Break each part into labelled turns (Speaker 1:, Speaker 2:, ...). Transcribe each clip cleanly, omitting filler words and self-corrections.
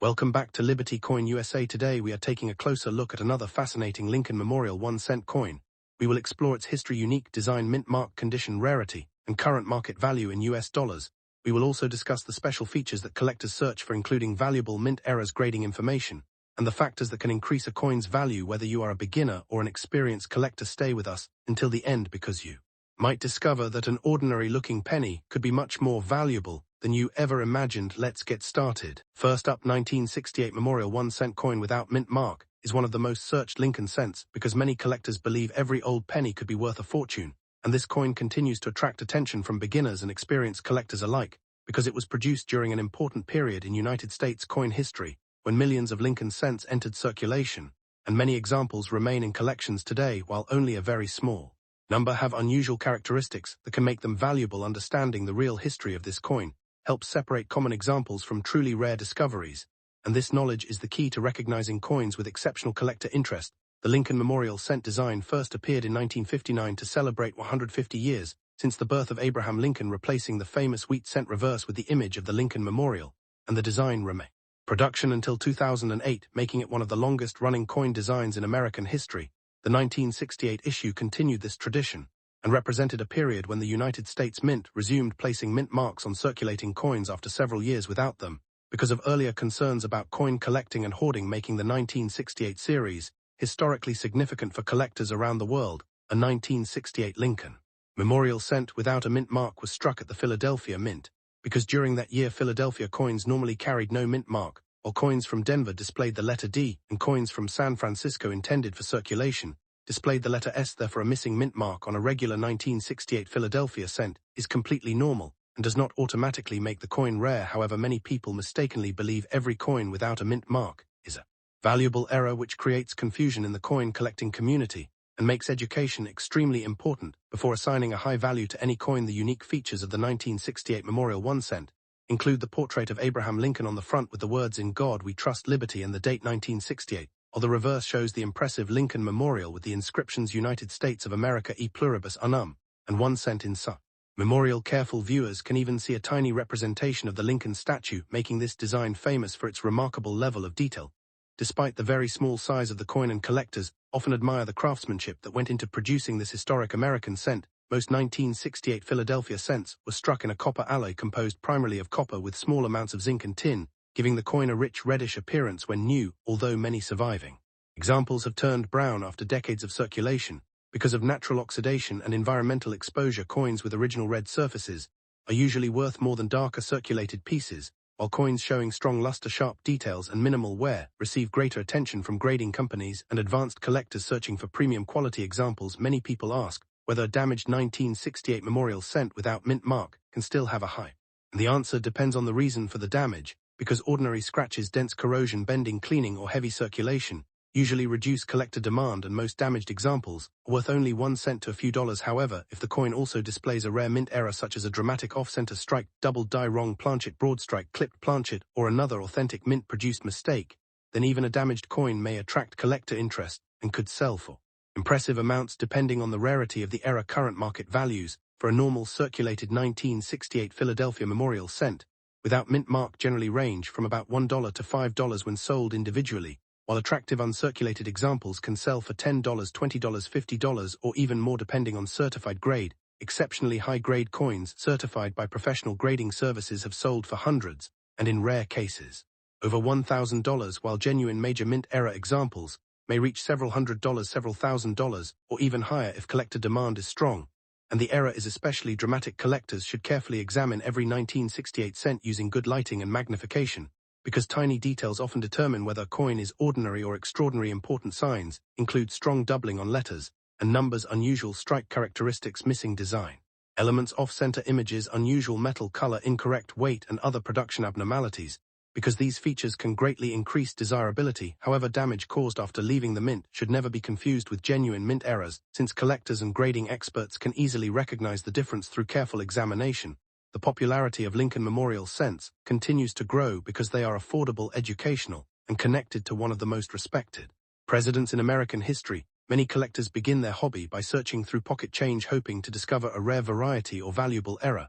Speaker 1: Welcome back to Liberty Coin USA. Today we are taking a closer look at another fascinating Lincoln Memorial 1-cent coin. We will explore its history, unique design, mint mark condition, rarity, and current market value in US dollars. We will also discuss the special features that collectors search for, including valuable mint eras grading information, and the factors that can increase a coin's value whether you are a beginner or an experienced collector. Stay with us until the end because you might discover that an ordinary-looking penny could be much more valuable than you ever imagined. Let's get started. First up, 1968 Memorial 1-cent coin without mint mark is one of the most searched Lincoln cents because many collectors believe every old penny could be worth a fortune, and this coin continues to attract attention from beginners and experienced collectors alike because it was produced during an important period in United States coin history when millions of Lincoln cents entered circulation, and many examples remain in collections today while only a very small number have unusual characteristics that can make them valuable. Understanding the real history of this coin helps separate common examples from truly rare discoveries, and this knowledge is the key to recognizing coins with exceptional collector interest. The Lincoln Memorial cent design first appeared in 1959 to celebrate 150 years since the birth of Abraham Lincoln, replacing the famous wheat cent reverse with the image of the Lincoln Memorial, and the design remained production until 2008, making it one of the longest-running coin designs in American history. The 1968 issue continued this tradition and represented a period when the United States Mint resumed placing mint marks on circulating coins after several years without them, because of earlier concerns about coin collecting and hoarding, making the 1968 series historically significant for collectors around the world. A 1968 Lincoln Memorial cent without a mint mark was struck at the Philadelphia Mint, because during that year Philadelphia coins normally carried no mint mark, while coins from Denver displayed the letter D, and coins from San Francisco intended for circulation displayed the letter S. Therefore, a missing mint mark on a regular 1968 Philadelphia cent is completely normal and does not automatically make the coin rare. However, many people mistakenly believe every coin without a mint mark is a valuable error, which creates confusion in the coin collecting community and makes education extremely important before assigning a high value to any coin. The unique features of the 1968 Memorial 1 cent include the portrait of Abraham Lincoln on the front with the words "In God We Trust, Liberty," and the date 1968, while the reverse shows the impressive Lincoln Memorial with the inscriptions "United States of America e pluribus unum" and 1 cent in such memorial. Careful viewers can even see a tiny representation of the Lincoln statue, making this design famous for its remarkable level of detail. Despite the very small size of the coin, and collectors often admire the craftsmanship that went into producing this historic American cent, most 1968 Philadelphia cents were struck in a copper alloy composed primarily of copper with small amounts of zinc and tin, giving the coin a rich reddish appearance when new, although many surviving examples have turned brown after decades of circulation. Because of natural oxidation and environmental exposure, coins with original red surfaces are usually worth more than darker circulated pieces, while coins showing strong luster, sharp details, and minimal wear receive greater attention from grading companies and advanced collectors searching for premium quality examples. Many people ask whether a damaged 1968 Memorial cent without mint mark can still have a high. And the answer depends on the reason for the damage, because ordinary scratches, dense corrosion, bending, cleaning, or heavy circulation usually reduce collector demand, and most damaged examples are worth only 1 cent to a few dollars. However, if the coin also displays a rare mint error such as a dramatic off-center strike, double die, wrong planchet, broad strike, clipped planchet, or another authentic mint-produced mistake, then even a damaged coin may attract collector interest and could sell for impressive amounts depending on the rarity of the error. Current market values for a normal circulated 1968 Philadelphia Memorial cent without mint mark generally range from about $1 to $5 when sold individually, while attractive uncirculated examples can sell for $10, $20, $50, or even more depending on certified grade. Exceptionally high-grade coins certified by professional grading services have sold for hundreds, and in rare cases, over $1,000, while genuine major mint error examples may reach several $100s, several $1,000s, or even higher if collector demand is strong, and the error is especially dramatic. Collectors should carefully examine every 1968 cent using good lighting and magnification, because tiny details often determine whether a coin is ordinary or extraordinary. Important signs include strong doubling on letters and numbers, unusual strike characteristics, missing design elements, off-center images, unusual metal color, incorrect weight, and other production abnormalities, because these features can greatly increase desirability. However, damage caused after leaving the mint should never be confused with genuine mint errors, since collectors and grading experts can easily recognize the difference through careful examination. The popularity of Lincoln Memorial cents continues to grow because they are affordable, educational, and connected to one of the most respected presidents in American history. Many collectors begin their hobby by searching through pocket change, hoping to discover a rare variety or valuable error,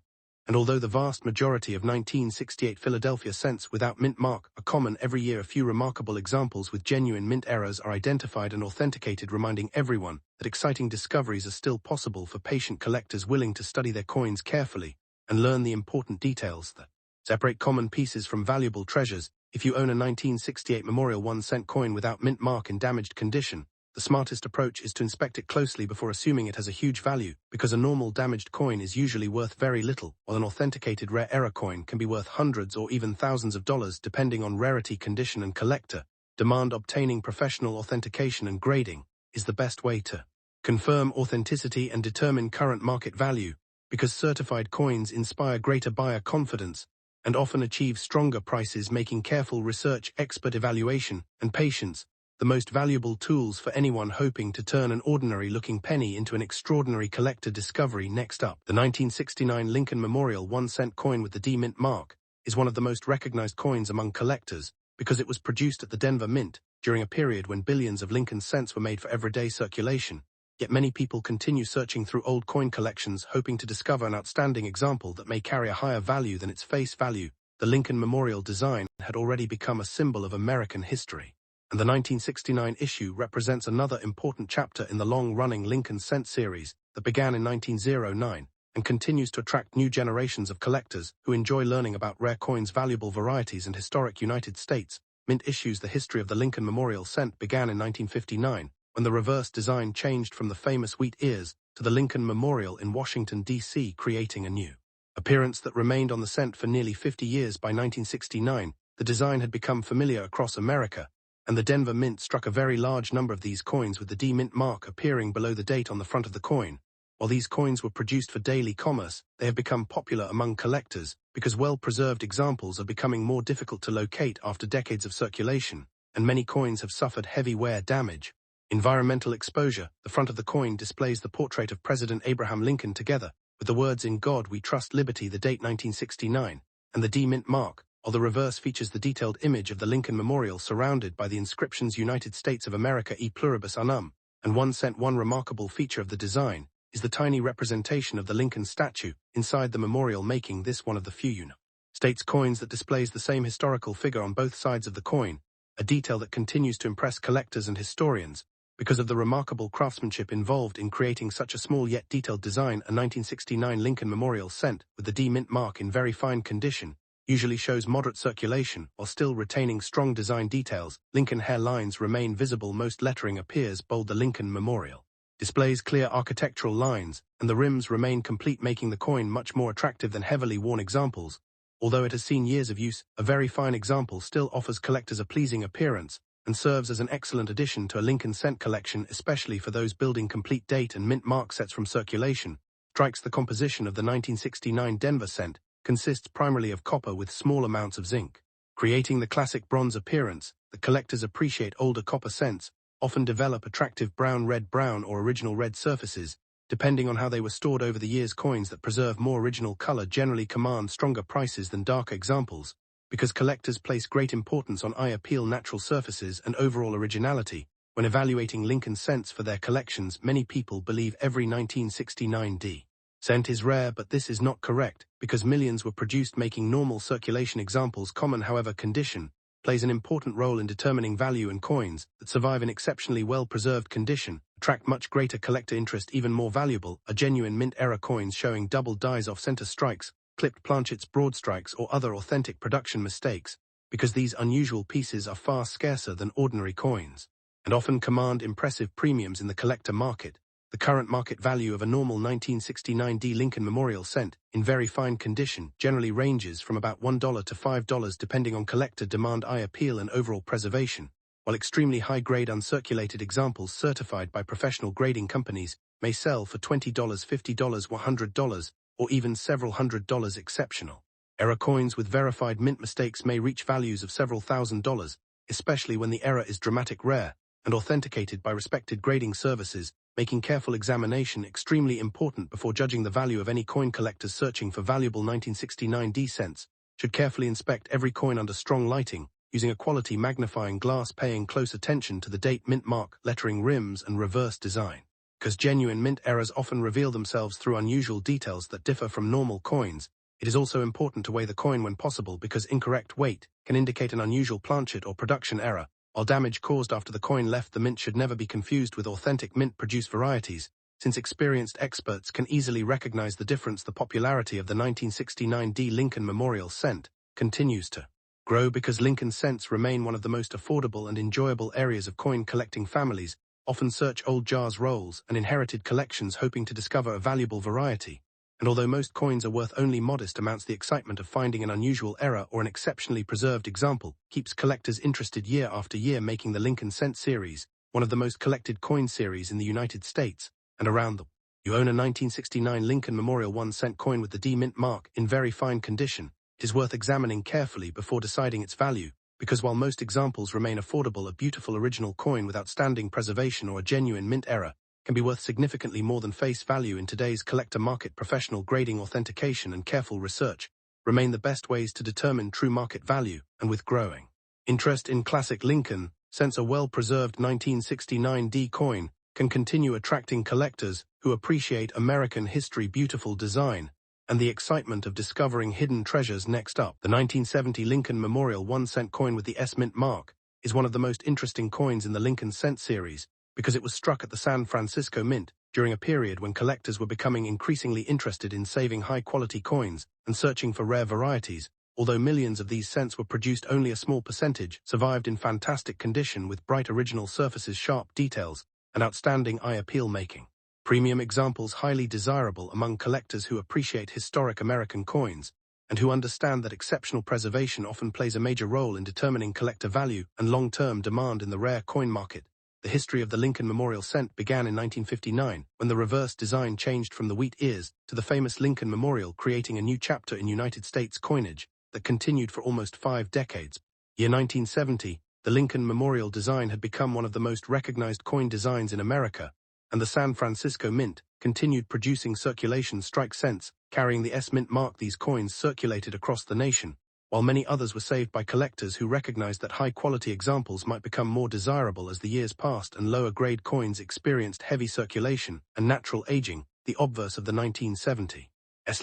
Speaker 1: And although the vast majority of 1968 Philadelphia cents without mint mark are common every year, a few remarkable examples with genuine mint errors are identified and authenticated, reminding everyone that exciting discoveries are still possible for patient collectors willing to study their coins carefully and learn the important details that separate common pieces from valuable treasures. If you own a 1968 Memorial 1-cent coin without mint mark in damaged condition, the smartest approach is to inspect it closely before assuming it has a huge value, because a normal damaged coin is usually worth very little, while an authenticated rare error coin can be worth hundreds or even thousands of dollars depending on rarity, condition, and collector demand. Obtaining professional authentication and grading is the best way to confirm authenticity and determine current market value, because certified coins inspire greater buyer confidence and often achieve stronger prices. Making careful research, expert evaluation, and patience the most valuable tools for anyone hoping to turn an ordinary-looking penny into an extraordinary collector discovery. Next up, the 1969 Lincoln Memorial 1-cent coin with the D Mint mark is one of the most recognized coins among collectors because it was produced at the Denver Mint during a period when billions of Lincoln cents were made for everyday circulation. Yet many people continue searching through old coin collections hoping to discover an outstanding example that may carry a higher value than its face value. The Lincoln Memorial design had already become a symbol of American history, and the 1969 issue represents another important chapter in the long-running Lincoln Cent series that began in 1909 and continues to attract new generations of collectors who enjoy learning about rare coins, valuable varieties, and historic United States Mint issues. The history of the Lincoln Memorial Cent began in 1959, when the reverse design changed from the famous wheat ears to the Lincoln Memorial in Washington, D.C., creating a new appearance that remained on the cent for nearly 50 years. By 1969, the design had become familiar across America, and the Denver Mint struck a very large number of these coins with the D Mint mark appearing below the date on the front of the coin. While these coins were produced for daily commerce, they have become popular among collectors because well-preserved examples are becoming more difficult to locate after decades of circulation, and many coins have suffered heavy wear damage. Environmental exposure. The front of the coin displays the portrait of President Abraham Lincoln together with the words "In God We Trust, Liberty," the date 1969, and the D Mint mark, while the reverse features the detailed image of the Lincoln Memorial surrounded by the inscriptions "United States of America e pluribus unum" and 1 cent. One remarkable feature of the design is the tiny representation of the Lincoln statue inside the memorial, making this one of the few United States coins that displays the same historical figure on both sides of the coin, a detail that continues to impress collectors and historians because of the remarkable craftsmanship involved in creating such a small yet detailed design. A 1969 Lincoln Memorial Cent with the D Mint mark in very fine condition usually shows moderate circulation while still retaining strong design details. Lincoln hair lines remain visible. Most lettering appears bold. The Lincoln Memorial displays clear architectural lines, and the rims remain complete, making the coin much more attractive than heavily worn examples. Although it has seen years of use, a very fine example still offers collectors a pleasing appearance and serves as an excellent addition to a Lincoln Cent collection, especially for those building complete date and mint mark sets from circulation. Strikes. The composition of the 1969 Denver Cent consists primarily of copper with small amounts of zinc, creating the classic bronze appearance that collectors appreciate. Older copper cents often develop attractive brown, red, brown, or original red surfaces, depending on how they were stored over the years. Coins that preserve more original color generally command stronger prices than darker examples, because collectors place great importance on eye appeal, natural surfaces, and overall originality. When evaluating Lincoln Cents for their collections, many people believe every 1969 D Cent is rare, but this is not correct, because millions were produced, making normal circulation examples common. However, condition plays an important role in determining value, and coins that survive in exceptionally well-preserved condition attract much greater collector interest. Even more valuable are genuine mint-era coins showing double dies, off-center strikes, clipped planchets, broad strikes, or other authentic production mistakes, because these unusual pieces are far scarcer than ordinary coins and often command impressive premiums in the collector market. The current market value of a normal 1969 D Lincoln Memorial Cent in very fine condition generally ranges from about $1 to $5 depending on collector demand, eye appeal, and overall preservation, while extremely high-grade uncirculated examples certified by professional grading companies may sell for $20, $50, $100, or even several $100s. Exceptional error coins with verified mint mistakes may reach values of several $1,000s, especially when the error is dramatic, rare, and authenticated by respected grading services, making careful examination extremely important before judging the value of any coin. Collectors searching for valuable 1969 D cents should carefully inspect every coin under strong lighting, using a quality magnifying glass, paying close attention to the date, mint mark, lettering, rims, and reverse design, because genuine mint errors often reveal themselves through unusual details that differ from normal coins. It is also important to weigh the coin when possible because incorrect weight can indicate an unusual planchet or production error, while damage caused after the coin left the mint should never be confused with authentic mint-produced varieties, since experienced experts can easily recognize the difference. The popularity of the 1969 Lincoln Memorial cent continues to grow because Lincoln cents remain one of the most affordable and enjoyable areas of coin collecting. Families often search old jars, rolls, and inherited collections hoping to discover a valuable variety. And although most coins are worth only modest amounts, the excitement of finding an unusual error or an exceptionally preserved example keeps collectors interested year after year, making the Lincoln Cent series one of the most collected coin series in the United States and around the world. You own a 1969 Lincoln Memorial 1-cent coin with the D mint mark in very fine condition. It is worth examining carefully before deciding its value, because while most examples remain affordable, a beautiful original coin with outstanding preservation or a genuine mint error can be worth significantly more than face value in today's collector market. Professional grading, authentication, and careful research remain the best ways to determine true market value, and with growing interest in classic Lincoln cents, a well-preserved 1969 D coin can continue attracting collectors who appreciate American history, beautiful design, and the excitement of discovering hidden treasures. Next up, the 1970 Lincoln Memorial 1-cent coin with the S mint mark is one of the most interesting coins in the Lincoln cent series, because it was struck at the San Francisco Mint during a period when collectors were becoming increasingly interested in saving high-quality coins and searching for rare varieties. Although millions of these cents were produced, only a small percentage survived in fantastic condition with bright original surfaces, sharp details, and outstanding eye appeal, making premium examples highly desirable among collectors who appreciate historic American coins and who understand that exceptional preservation often plays a major role in determining collector value and long-term demand in the rare coin market. The history of the Lincoln Memorial cent began in 1959, when the reverse design changed from the wheat ears to the famous Lincoln Memorial, creating a new chapter in United States coinage that continued for almost 5 decades. Year 1970, the Lincoln Memorial design had become one of the most recognized coin designs in America, and the San Francisco Mint continued producing circulation strike cents carrying the S mint mark. These coins circulated across the nation, while many others were saved by collectors who recognized that high-quality examples might become more desirable as the years passed and lower-grade coins experienced heavy circulation and natural aging. The obverse of the 1970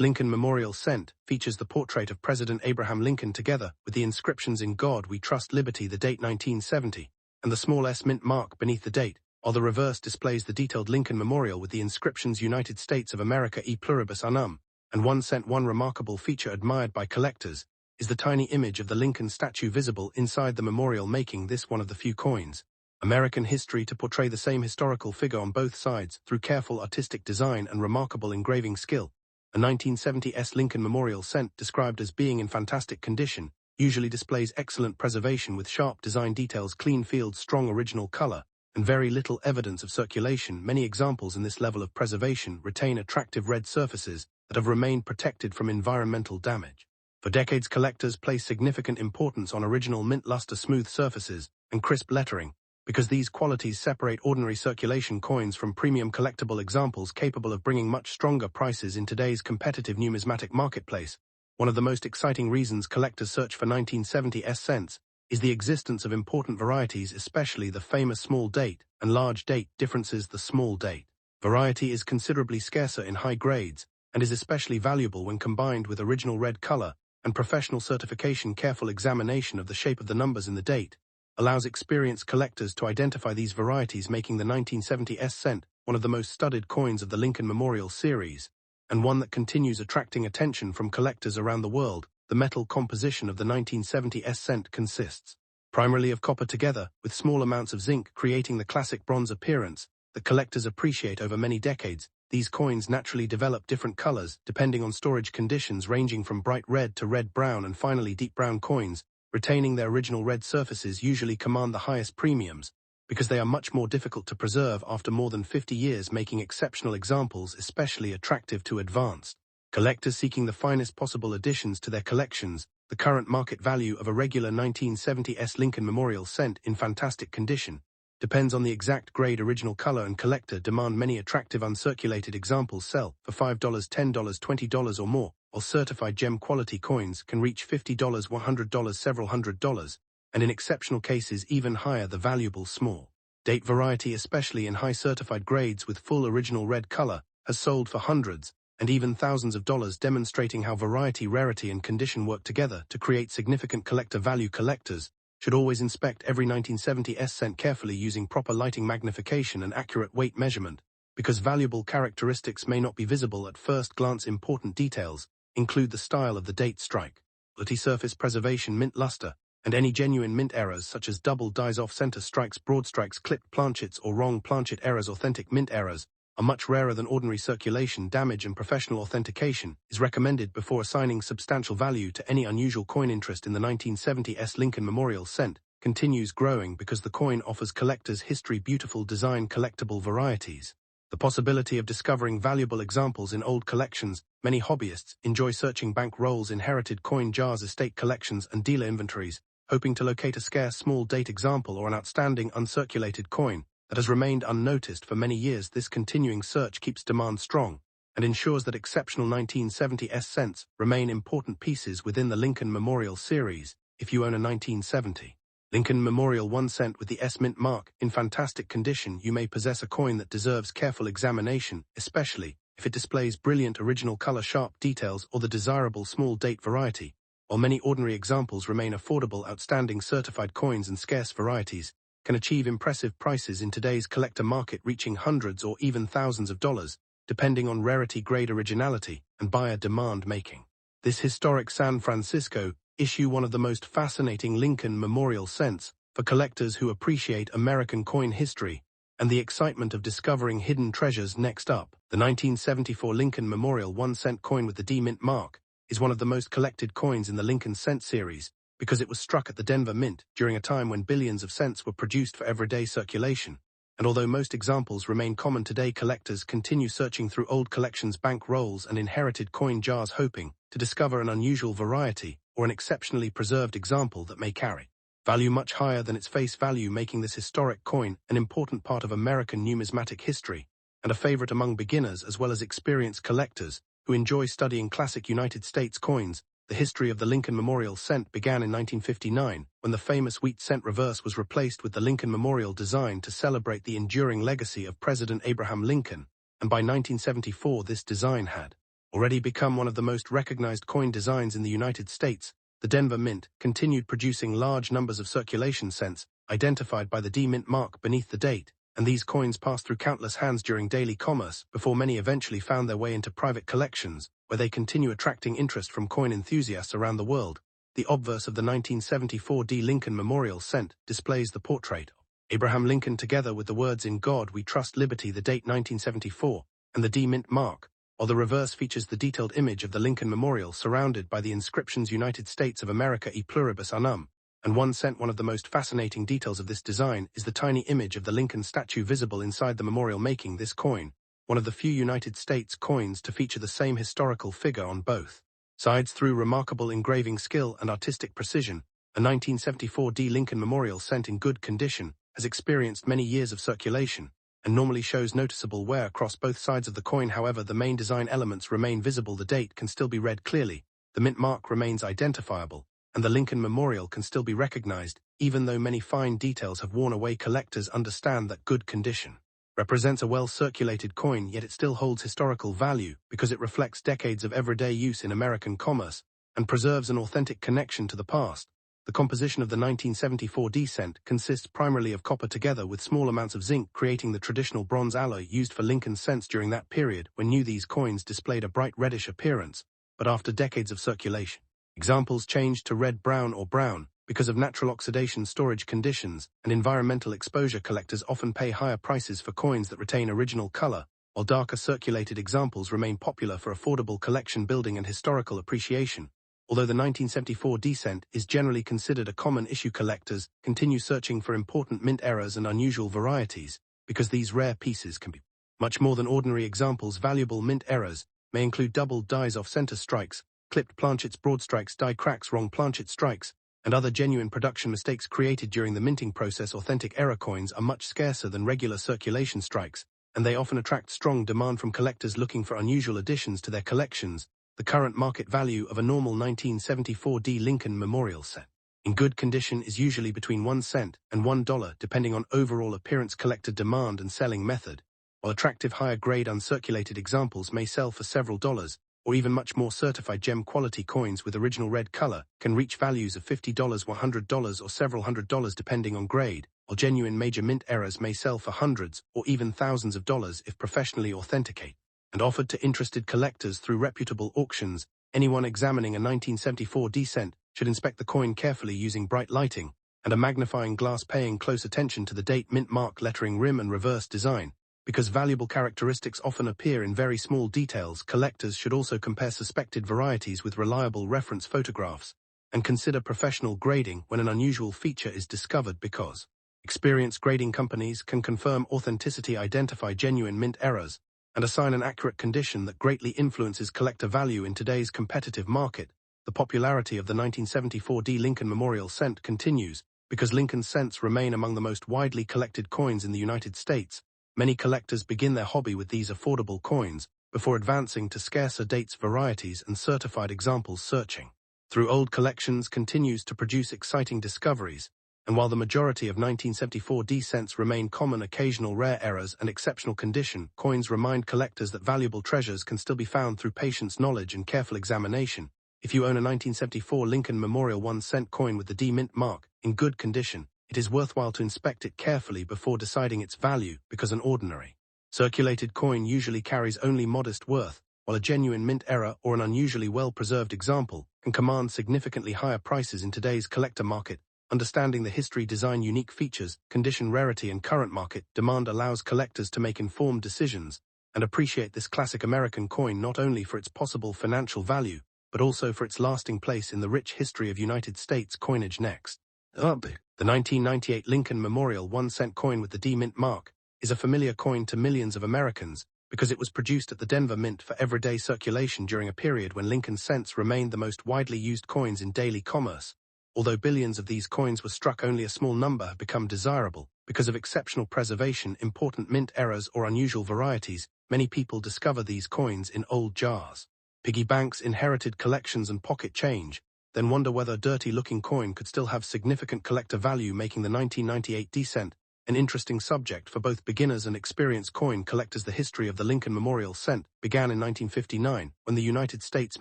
Speaker 1: Lincoln Memorial cent features the portrait of President Abraham Lincoln together with the inscriptions "In God We Trust, Liberty," the date 1970, and the small S mint mark beneath the date, while the reverse displays the detailed Lincoln Memorial with the inscriptions "United States of America e pluribus unum" and 1 cent. One remarkable feature admired by collectors is the tiny image of the Lincoln statue visible inside the memorial, making this one of the few coins American history to portray the same historical figure on both sides through careful artistic design and remarkable engraving skill. A 1970 Lincoln Memorial cent, described as being in fantastic condition, usually displays excellent preservation with sharp design details, clean fields, strong original color, and very little evidence of circulation. Many examples in this level of preservation retain attractive red surfaces that have remained protected from environmental damage. For decades, collectors place significant importance on original mint luster, smooth surfaces, and crisp lettering, because these qualities separate ordinary circulation coins from premium collectible examples capable of bringing much stronger prices in today's competitive numismatic marketplace. One of the most exciting reasons collectors search for 1970 cents is the existence of important varieties, especially the famous small date and large date differences. The small date variety is considerably scarcer in high grades and is especially valuable when combined with original red color and professional certification. Careful examination of the shape of the numbers in the date allows experienced collectors to identify these varieties, making the 1970 cent one of the most studied coins of the Lincoln Memorial series, and one that continues attracting attention from collectors around the world. The metal composition of the 1970 cent consists primarily of copper together with small amounts of zinc, creating the classic bronze appearance that collectors appreciate over many decades. These coins naturally develop different colors depending on storage conditions, ranging from bright red to red-brown and finally deep brown. Coins retaining their original red surfaces usually command the highest premiums because they are much more difficult to preserve after more than 50 years, making exceptional examples especially attractive to advanced collectors seeking the finest possible additions to their collections. The current market value of a regular 1970 Lincoln Memorial cent in fantastic condition depends on the exact grade, original color, and collector demand. Many attractive uncirculated examples sell for $5, $10, $20 or more, while certified gem quality coins can reach $50, $100, several $100, and in exceptional cases even higher. The valuable small date variety, especially in high certified grades with full original red color, has sold for hundreds and even thousands of dollars, demonstrating how variety, rarity, and condition work together to create significant collector value. Collectors should always inspect every 1970 cent carefully using proper lighting magnification and accurate weight measurement, because valuable characteristics may not be visible at first glance. Important details include the style of the date strike, quality, surface preservation, mint luster, and any genuine mint errors such as double dies off center strikes, broad strikes, clipped planchets, or wrong planchet errors. Authentic mint errors are much rarer than ordinary. Circulation damage and professional authentication is recommended before assigning substantial value to any unusual coin. Interest in the 1970s Lincoln Memorial cent continues growing because the coin offers collectors history, beautiful design, collectible varieties, the possibility of discovering valuable examples in old collections. Many hobbyists enjoy searching bank rolls, inherited coin jars, estate collections, and dealer inventories, hoping to locate a scarce small date example or an outstanding uncirculated coin that has remained unnoticed for many years. This continuing search keeps demand strong and ensures that exceptional 1970s cents remain important pieces within the Lincoln Memorial series. If you own a 1970 Lincoln Memorial 1 cent with the S mint mark in fantastic condition, you may possess a coin that deserves careful examination, especially if it displays brilliant original color, sharp details, or the desirable small date variety. While many ordinary examples remain affordable, outstanding certified coins and scarce varieties can achieve impressive prices in today's collector market, reaching hundreds or even thousands of dollars, depending on rarity, grade, originality, and buyer demand. Making this historic San Francisco issue one of the most fascinating Lincoln Memorial cents for collectors who appreciate American coin history and the excitement of discovering hidden treasures. Next up, the 1974 Lincoln Memorial 1 cent coin with the D mint mark is one of the most collected coins in the Lincoln cent series because it was struck at the Denver Mint during a time when billions of cents were produced for everyday circulation. And although most examples remain common today, collectors continue searching through old collections, bank rolls, and inherited coin jars, hoping to discover an unusual variety or an exceptionally preserved example that may carry value much higher than its face value, making this historic coin an important part of American numismatic history and a favorite among beginners as well as experienced collectors who enjoy studying classic United States coins. The history of the Lincoln Memorial cent began in 1959, when the famous wheat cent reverse was replaced with the Lincoln Memorial design to celebrate the enduring legacy of President Abraham Lincoln, and by 1974 this design had already become one of the most recognized coin designs in the United States. The Denver Mint continued producing large numbers of circulation cents, identified by the D mint mark beneath the date, and these coins passed through countless hands during daily commerce before many eventually found their way into private collections, where they continue attracting interest from coin enthusiasts around the world. The obverse of the 1974 D Lincoln Memorial cent displays the portrait of Abraham Lincoln together with the words "In God We Trust, Liberty," the date 1974, and the D mint mark, while the reverse features the detailed image of the Lincoln Memorial surrounded by the inscriptions "United States of America e pluribus unum" and 1 cent. One of the most fascinating details of this design is the tiny image of the Lincoln statue visible inside the memorial, making this coin one of the few United States coins to feature the same historical figure on both sides. Through remarkable engraving skill and artistic precision, a 1974 D Lincoln Memorial cent in good condition has experienced many years of circulation and normally shows noticeable wear across both sides of the coin. However, the main design elements remain visible. The date can still be read clearly, the mint mark remains identifiable, and the Lincoln Memorial can still be recognized, even though many fine details have worn away. Collectors understand that good condition represents a well-circulated coin, yet it still holds historical value because it reflects decades of everyday use in American commerce and preserves an authentic connection to the past. The composition of the 1974 D cent consists primarily of copper together with small amounts of zinc, creating the traditional bronze alloy used for Lincoln cents during that period when new. These coins displayed a bright reddish appearance, but after decades of circulation, examples changed to red, brown, or brown because of natural oxidation, storage conditions, and environmental exposure. Collectors often pay higher prices for coins that retain original color, while darker circulated examples remain popular for affordable collection building and historical appreciation. Although the 1974 D cent is generally considered a common issue, collectors continue searching for important mint errors and unusual varieties because these rare pieces can be much more than ordinary examples. Valuable mint errors may include double dies off center strikes, clipped planchets, broad strikes, die cracks, wrong planchet strikes, and other genuine production mistakes created during the minting process. Authentic error coins are much scarcer than regular circulation strikes, and they often attract strong demand from collectors looking for unusual additions to their collections. The current market value of a normal 1974 D Lincoln Memorial cent in good condition is usually between 1 cent and $1, depending on overall appearance, collector demand, and selling method. while attractive higher-grade uncirculated examples may sell for several dollars, or even much more certified gem-quality coins with original red color can reach values of $50, $100, or several $100s depending on grade, while genuine major mint errors may sell for hundreds or even thousands of dollars if professionally authenticated and offered to interested collectors through reputable auctions. Anyone examining a 1974 cent should inspect the coin carefully using bright lighting and a magnifying glass, paying close attention to the date, mint mark, lettering, rim and reverse design. Because valuable characteristics often appear in very small details, collectors should also compare suspected varieties with reliable reference photographs and consider professional grading when an unusual feature is discovered, because experienced grading companies can confirm authenticity, identify genuine mint errors, and assign an accurate condition that greatly influences collector value in today's competitive market. The popularity of the 1974 Lincoln Memorial Cent continues because Lincoln cents remain among the most widely collected coins in the United States. Many collectors begin their hobby with these affordable coins before advancing to scarcer dates, varieties, and certified examples. Searching through old collections continues to produce exciting discoveries, and while the majority of 1974 cents remain common, occasional rare errors and exceptional condition coins remind collectors that valuable treasures can still be found through patience, knowledge, and careful examination. If you own a 1974 Lincoln Memorial 1-cent coin with the D mint mark in good condition, it is worthwhile to inspect it carefully before deciding its value, because an ordinary circulated coin usually carries only modest worth, while a genuine mint error or an unusually well-preserved example can command significantly higher prices in today's collector market. Understanding the history, design, unique features, condition, rarity, and current market demand allows collectors to make informed decisions and appreciate this classic American coin not only for its possible financial value, but also for its lasting place in the rich history of United States coinage. Next up, the 1998 Lincoln Memorial 1-cent coin with the D mint mark is a familiar coin to millions of Americans because it was produced at the Denver Mint for everyday circulation during a period when Lincoln cents remained the most widely used coins in daily commerce. Although billions of these coins were struck, only a small number have become desirable. Because of exceptional preservation, important mint errors, or unusual varieties, many people discover these coins in old jars, piggy banks, inherited collections, and pocket change, then wonder whether a dirty-looking coin could still have significant collector value, making the 1998 cent an interesting subject for both beginners and experienced coin collectors. The history of the Lincoln Memorial Cent began in 1959, when the United States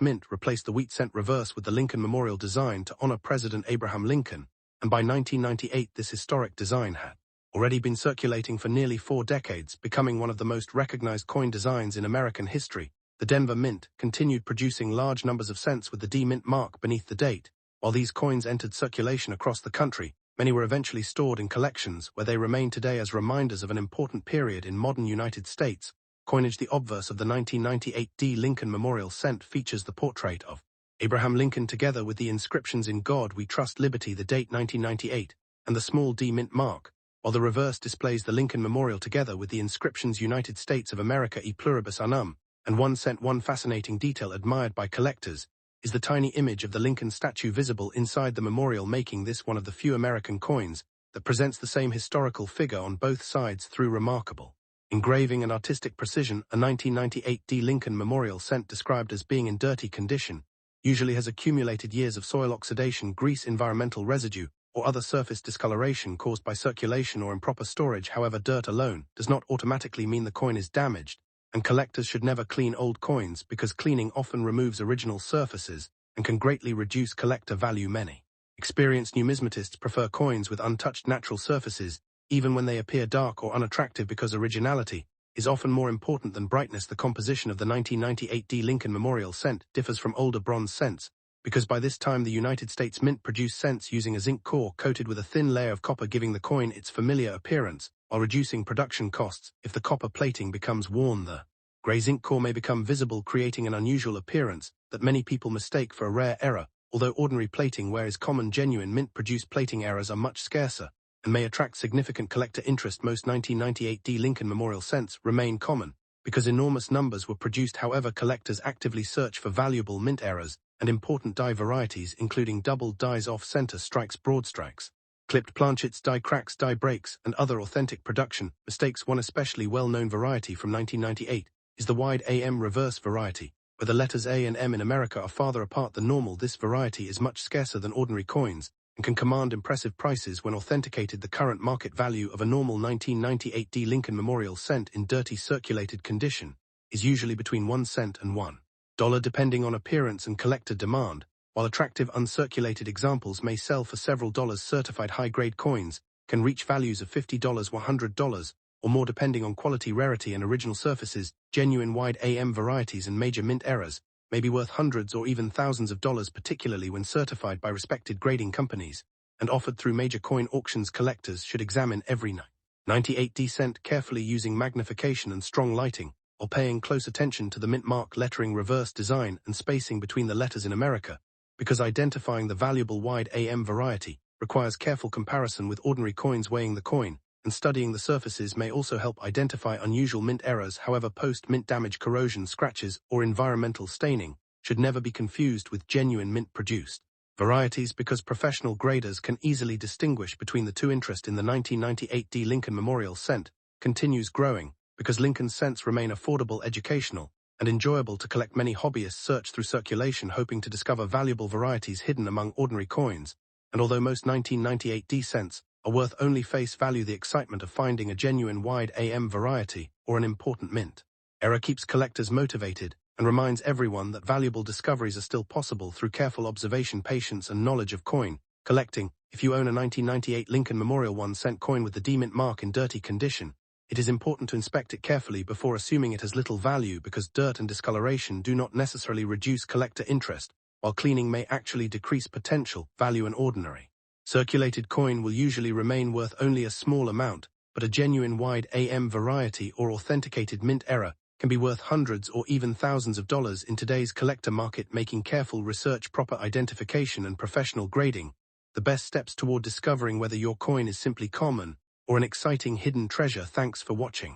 Speaker 1: Mint replaced the wheat cent reverse with the Lincoln Memorial design to honor President Abraham Lincoln, and by 1998 this historic design had already been circulating for nearly 4 decades, becoming one of the most recognized coin designs in American history. The Denver Mint continued producing large numbers of cents with the D mint mark beneath the date. While these coins entered circulation across the country, many were eventually stored in collections where they remain today as reminders of an important period in modern United States coinage. The obverse of the 1998 D Lincoln Memorial Cent features the portrait of Abraham Lincoln together with the inscriptions "In God We Trust, Liberty," the date 1998, and the small D mint mark, while the reverse displays the Lincoln Memorial together with the inscriptions "United States of America e pluribus unum" and 1 cent. One fascinating detail admired by collectors is the tiny image of the Lincoln statue visible inside the memorial, making this one of the few American coins that presents the same historical figure on both sides through remarkable engraving and artistic precision. A 1998 D Lincoln Memorial Cent, described as being in dirty condition, usually has accumulated years of soil oxidation, grease, environmental residue, or other surface discoloration caused by circulation or improper storage. However, dirt alone does not automatically mean the coin is damaged, and collectors should never clean old coins because cleaning often removes original surfaces and can greatly reduce collector value. Many experienced numismatists prefer coins with untouched natural surfaces, even when they appear dark or unattractive, because originality is often more important than brightness. The composition of the 1998 D Lincoln Memorial Cent differs from older bronze cents because by this time the United States Mint produced cents using a zinc core coated with a thin layer of copper, giving the coin its familiar appearance while reducing production costs. If the copper plating becomes worn, the gray zinc core may become visible, creating an unusual appearance that many people mistake for a rare error. Although ordinary plating wear is common, genuine mint-produced plating errors are much scarcer and may attract significant collector interest. Most 1998 D Lincoln Memorial cents remain common because enormous numbers were produced. However, collectors actively search for valuable mint errors and important die varieties, including doubled dies, off-center strikes, broad strikes, clipped planchets, die cracks, die breaks, and other authentic production mistakes. One especially well-known variety from 1998 is the wide AM reverse variety, where the letters A and M in America are farther apart than normal. This variety is much scarcer than ordinary coins and can command impressive prices when authenticated. The current market value of a normal 1998 D Lincoln Memorial cent in dirty circulated condition is usually between 1 cent and $1 depending on appearance and collector demand, while attractive uncirculated examples may sell for several dollars. Certified high-grade coins can reach values of $50, $100, or more depending on quality, rarity, and original surfaces. Genuine wide AM varieties and major mint errors may be worth hundreds or even thousands of dollars, particularly when certified by respected grading companies and offered through major coin auctions. Collectors should examine every 98D cent carefully using magnification and strong lighting, or paying close attention to the mint mark lettering, reverse design, and spacing between the letters in America, because identifying the valuable wide AM variety requires careful comparison with ordinary coins. Weighing the coin and studying the surfaces may also help identify unusual mint errors. However, post-mint damage, corrosion, scratches, or environmental staining should never be confused with genuine mint-produced varieties, because professional graders can easily distinguish between the two. Interest in the 1998 D Lincoln Memorial cent continues growing because Lincoln cents remain affordable, educational, and enjoyable to collect. Many hobbyists search through circulation hoping to discover valuable varieties hidden among ordinary coins, and although most 1998 D cents are worth only face value, the excitement of finding a genuine wide AM variety or an important mint error keeps collectors motivated and reminds everyone that valuable discoveries are still possible through careful observation, patience, and knowledge of coin collecting. If you own a 1998 Lincoln Memorial 1 cent coin with the D mint mark in dirty condition, it is important to inspect it carefully before assuming it has little value, because dirt and discoloration do not necessarily reduce collector interest, while cleaning may actually decrease potential value. An ordinary circulated coin will usually remain worth only a small amount, but a genuine wide AM variety or authenticated mint error can be worth hundreds or even thousands of dollars in today's collector market. Making careful research, proper identification, and professional grading the best steps toward discovering whether your coin is simply common or an exciting hidden treasure. Thanks for watching.